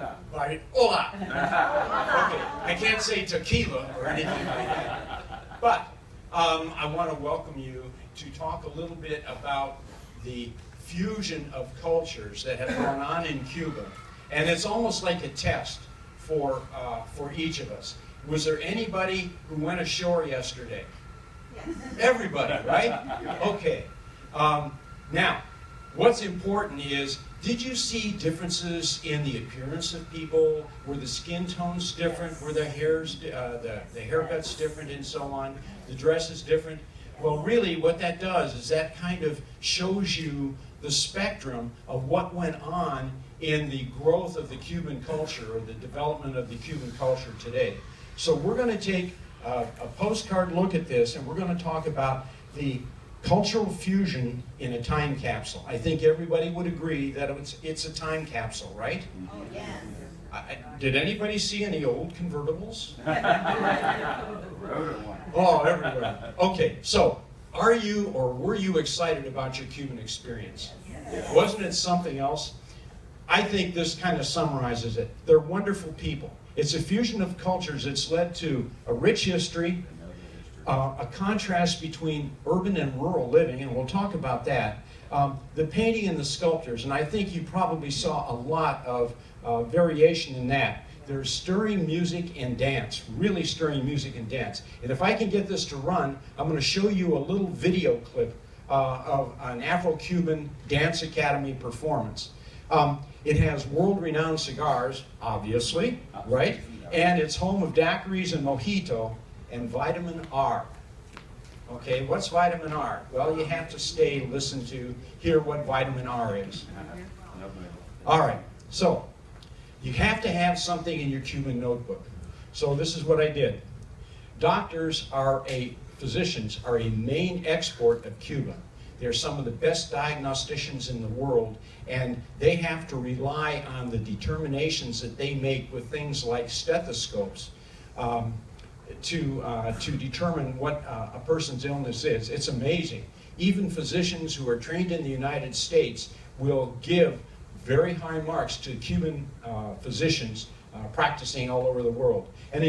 Hola. Right? Hola. Okay, I can't say tequila or anything like that. But I want to welcome you to talk a little bit about the fusion of cultures that have gone on in Cuba. And it's almost like a test for each of us. Was there anybody who went ashore yesterday? Yes. Everybody, right? Okay. Now, what's important is, did you see differences in the appearance of people? Were the skin tones different? Were the hairs, the haircuts different, and so on? The dresses different? Well, really, what that does is that kind of shows you the spectrum of what went on in the growth of the Cuban culture, or the development of the Cuban culture today. So we're going to take a postcard look at this, and we're going to talk about the cultural fusion in a time capsule. I think everybody would agree that it's a time capsule, right? Oh, yes. Did anybody see any old convertibles? Wrote one. Oh, everywhere. Okay, so are you or were you excited about your Cuban experience? Yes. Wasn't it something else? I think this kind of summarizes it. They're wonderful people. It's a fusion of cultures that's led to a rich history, a contrast between urban and rural living, and we'll talk about that. The painting and the sculptures, and I think you probably saw a lot of variation in that. There's stirring music and dance, really stirring music and dance. And if I can get this to run, I'm going to show you a little video clip of an Afro-Cuban Dance Academy performance. It has world-renowned cigars, obviously, right? And it's home of daiquiris and mojito and vitamin R. Okay, what's vitamin R? Well, you have to stay, listen to, hear what vitamin R is. All right, so you have to have something in your Cuban notebook. So this is what I did. Physicians are a main export of Cuba. They're some of the best diagnosticians in the world, and they have to rely on the determinations that they make with things like stethoscopes to determine what a person's illness is. It's amazing. Even physicians who are trained in the United States will give very high marks to Cuban physicians practicing all over the world. And